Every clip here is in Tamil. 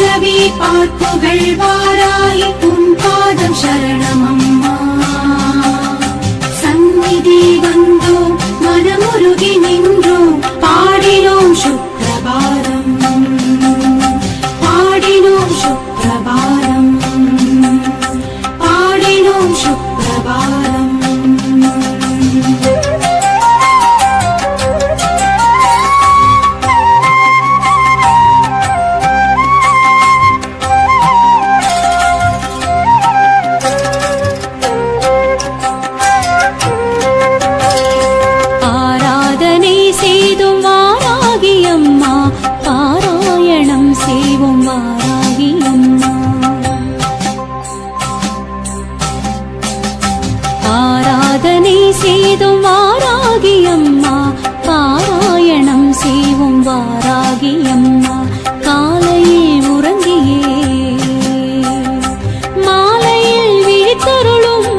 ரவி பார்ப்புகள் வாராய் உன் பாதம் சரணமம்மா சந்நிதி வந்தோம் மனமுருகி நின்றோம் பாடினோம் சுப்ரபாதம் பாடினோம் சுப்ரபாதம் பாடினோம் சுப்ரபாதம் ஆராதனை செய்தும் வாராகி அம்மா பாராயணம் செய்வோம் வாராகி அம்மா காலையில் உறங்கியே மாலையில் விழித்தருளும்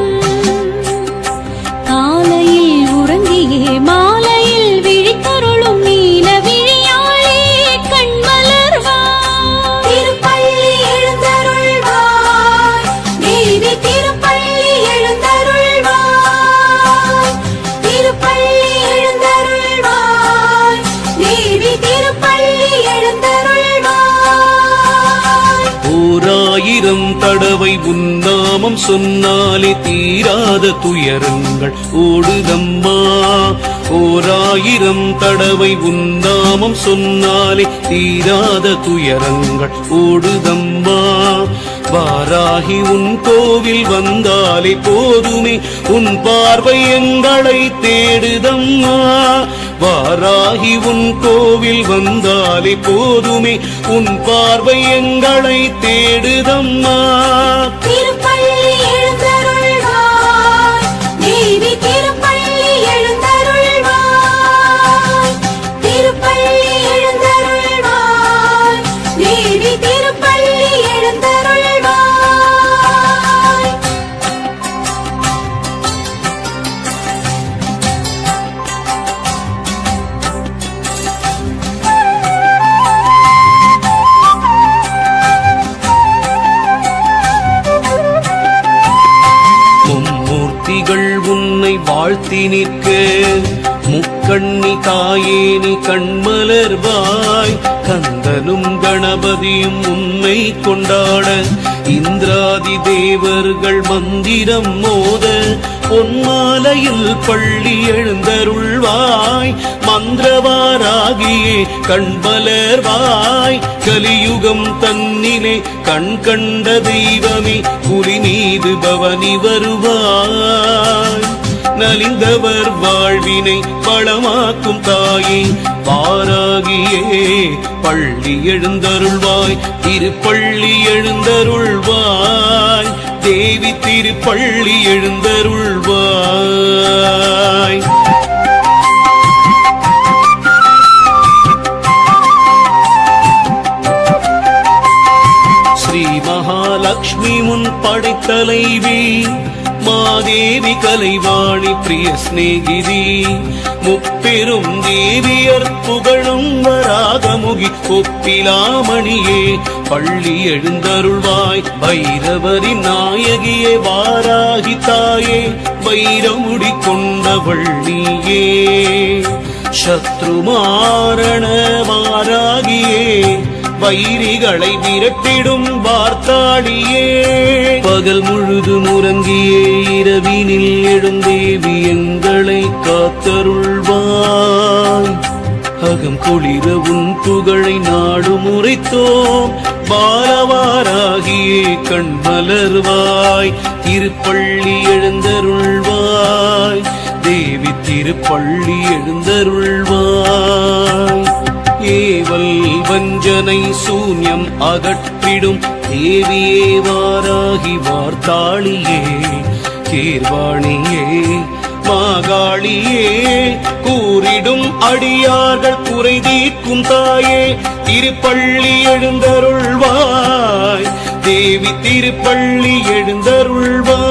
காலையில் உறங்கியே மாலையில் விழித்தருளும் நீல விழியாளே கண்மலர்வாய் திருப்பள்ளி எழுந்தருள்வாய் தேவி திருப்பள்ளி எழுந்தருள்வாய் திருப்பள்ளி எழுந்தருள்வாய் தேவி திருப்பள்ளி எழுந்தருள்வாய் ஓராயிரம் தடவை உன்னாமம் சொன்னாலே தீராத துயரங்கள் ஓடுதம்மா ஓராயிரம் தடவை உன்னாமம் சொன்னாலே தீராத துயரங்கள் ஓடுதம்மா வாராகி உன் கோவில் வந்தாலே போதுமே உன் பார்வை எங்களை தேடுதம்மா வாராகி உன் கோவில் வந்தாலே போதுமே உன் பார்வை எங்களை தேடுதம்மா திருப்பள்ளி எழுந்தருள்வாய் தேவி திருப்பள்ளி எழுந்தருள்வாய் திருப்பள்ளி எழுந்தருள்வாய் தேவி திருப்பள்ளி எழுந்தருள்வாய் மும்மூர்த்திகள் உன்னை வாழ்த்தி நிற்க முக்கண்ணி தாயே நீ கண்மலர்வாய் கந்தனும் கணபதியும் உன்னை கொண்டாட இந்திராதி தேவர்கள் மந்திரம் மோத பொன்மாலையில் பள்ளி எழுந்தருள்வாய் மந்திரவாராகியே கண்மலர்வாய் கலியுகம் தன்னிலே கண் கண்ட தெய்வமே புலி மீது பவனி வருவாய் நலிந்தவர் வாழ்வினை வளமாக்கும் தாயே வாராகியே பள்ளி எழுந்தருள்வாய் திருப்பள்ளி எழுந்தருள்வாய் தேவி திருப்பள்ளி எழுந்தருள்வாய் ஸ்ரீ மகாலட்சுமி முன் படைத்தலைவி மாதேவி கலைவாணி பிரிய ஸ்நேகிதி முப்பெரும் தேவியர் புகழும் வராகமுகி ஒப்பிலாமணியே பள்ளி எழுந்தருள்வாய் பைரவரின் நாயகியே வாராகி தாயே வைரமுடி கொண்டவள் நீயே சத்ருமாரண வாராகியே வைரிகளை விரட்டிடும் வார்த்தாடியே பகல் முழுதும் உறங்கியே இரவினில் எழுந்தேவி எங்களை காத்தருள்வாய் அகம் குளிர உன் புகழை நாடு முறைத்தோம் பாலவாராகியே கண்மலர்வாய் திருப்பள்ளி எழுந்தருள்வாய் தேவி திருப்பள்ளி எழுந்தருள்வாய் ஏவல் வஞ்சனை சூன்யம் அகற்றிடும் தேவியே வாராகி வார்த்தாளியே கீர்வாணியே மாகாளியே கூறிடும் அடியார்கள் குறை தீர்க்கும் தாயே திருப்பள்ளி எழுந்தருள்வாய் தேவி திருப்பள்ளி எழுந்தருள்வாய்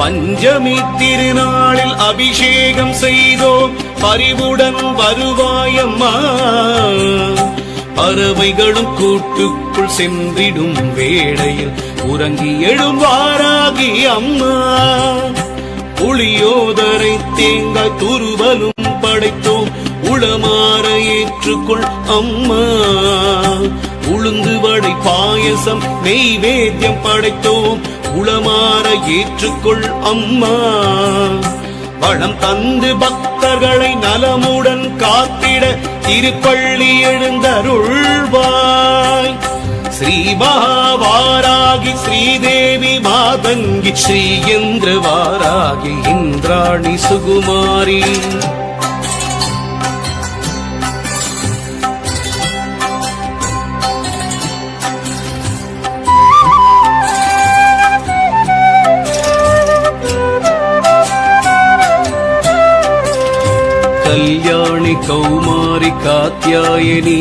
பஞ்சமி திருநாளில் அபிஷேகம் செய்தோம் பரிவுடன் வருவாயம்மா பறவைகளும் கூட்டுக்குள் சென்றிடும் வேளையில் உறங்கி எழும் வாராகி அம்மா. புளியோதரை தேங்காய் துருவலும் படைத்தோம், உளமாற ஏற்றுக்கொள் அம்மா. உளுந்து வடை பாயசம் நெய்வேத்தியம் படைத்தோம், உளமாற ஏற்றுக்கொள் அம்மா. வளம் தந்து பக்தர்களை நலமுடன் காத்திட திருப்பள்ளி எழுந்தருள்வாய். ஸ்ரீ மகாவாராகி ஸ்ரீதேவி மாதங்கி ஸ்ரீயேந்திர வாராகி இந்திராணி சுகுமாரி. கல்யாணி கௌமாரி காத்யாயனி,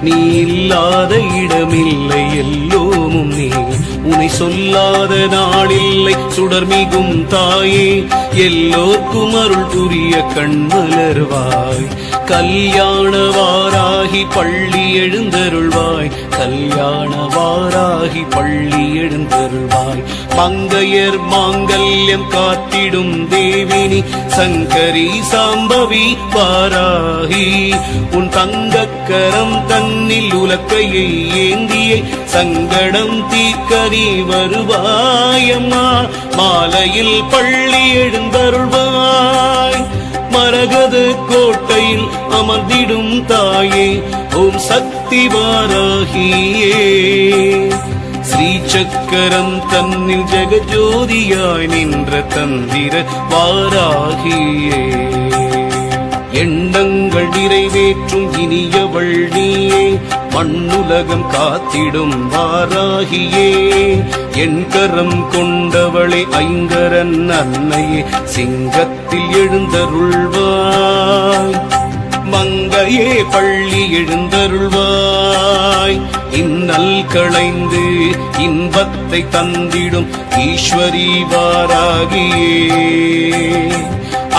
நீ இல்லாத இடமில்லை எல்லோமும் நீ. உனை சொல்லாத நாளில்லை சுடர்மிகும் தாயே, எல்லோர்க்கும் அருள் புரிய கண்மலர்வாய். கல்யாண வாராகி பள்ளி எழுந்தருள்வாய், கல்யாண வாராகி பள்ளி எழுந்தருள்வாய். மங்கையர் மாங்கல்யம் காத்திடும் தேவினி சங்கரி சாம்பவி வாராகி. உன் தங்கக்கரம் தன்னில் உலக்கையை ஏந்தியே சங்கடம் தீர்க்கரி வருவாயம்மா. மாலையில் பள்ளி எழுந்தருள்வாய், மரகத கோட்டையில் அமர்ந்திடும் தாயே, ஓம் சக்தி வாராகியே. ஸ்ரீ சக்கரம் தன்னில் ஜெகஜோதியாய் நின்ற தந்திர வாராகியே. எண்ணங்கள் நிறைவேற்றும் இனியவள் நீயே, மண்ணுலகம் காத்திடும் வாராகியே. என் கரம் கொண்டவளே ஐங்கரன் அன்னையே, சிங்கத்தில் எழுந்தருள்வாய். மங்கையே பள்ளி எழுந்தருள்வாய். இன்னல் களைந்து இன்பத்தை தந்திடும் ஈஸ்வரி வாராகியே.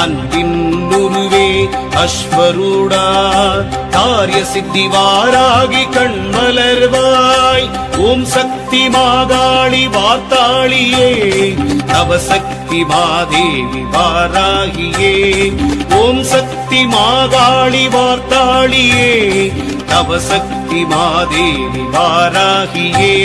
அன்பின் உருவே அஸ்வரூடா, காரிய சித்தி வாராகி கண்மலர்வாய். ஓம் சக்தி மாதாளி வார்த்தாளியே, நவசக்தி மாதேவி வாராகியே. ஓம் சக்தி மாதாளி வார்த்தாளியே, நவசக்தி மாதேவி வாராகியே.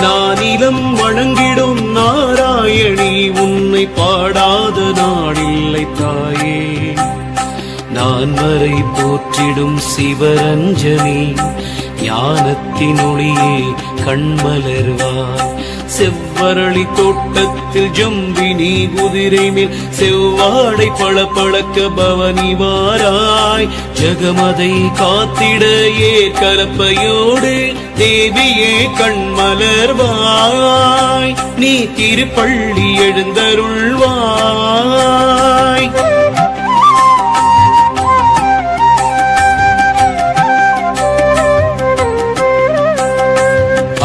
நானிலம் வணங்கிடும் நாராயணி, உன்னை பாடாத நாடில்லை தாயே. நான் வரை போற்றிடும் சிவரஞ்சனி, ஞானத்தின் ஒளியே கண்மலர்வாய். செவ்வரளி தோட்டத்தில் ஜம்பினி குதிரை மேல் செவ்வாடை பளபளக்க பவனி வாராய். ஜகமதை காத்திட ஏற்கலப்பையோடு தேவியே கண்மலர்வாய். நீ திருப்பள்ளி எழுந்தருள்வாய்.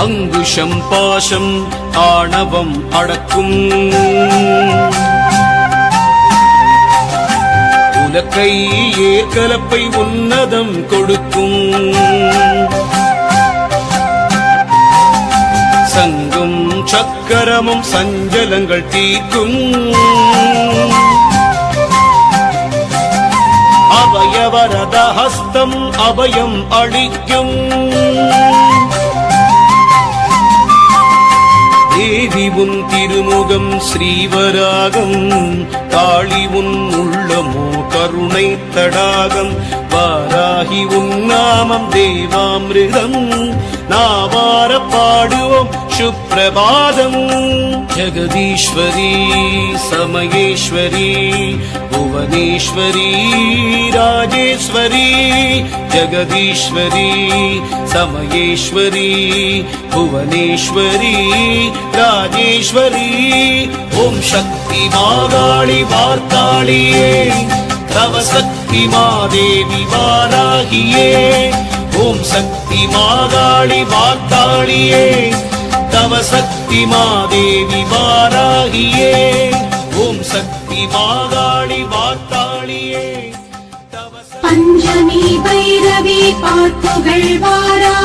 அங்குஷம் பாசம் ஆணவம் அடக்கும், உலக்கை ஏற்கலப்பை உன்னதம் கொடுக்கும். சங்கும் சக்கரமும் சஞ்சலங்கள் தீர்க்கும். அபயவரத ஹஸ்தம் அபயம் அளிக்கும். தேவி உன் திருமுகம் ஸ்ரீவராகம், காளி உன் உள்ளமோ கருணை தடாகம். வாராகி உன் நாமம் தேவாமிருதம், நாவார பாடுவோம் சுப்ரபாதம். ஜெகதீஸ்வரி சமயேஸ்வரி புவனேஸ்வரி ராஜேஸ்வரி. ஜெகதீஸ்வரி சமயேஸ்வரி புவனேஸ்வரி ராஜேஸ்வரி. ஓம் சக்தி மாகாளி வார்த்தாளியே, தவ சக்தி மாதேவி வாராகியே. ஓம் சக்தி மாகாளி வார்த்தாளியே தவ சக்தி மாதேவி வாராகியே ஓம் சக்தி மாகாளி வார்த்தாளியே தவ பஞ்சமி பைரவி பார்ப்புகள் வாரா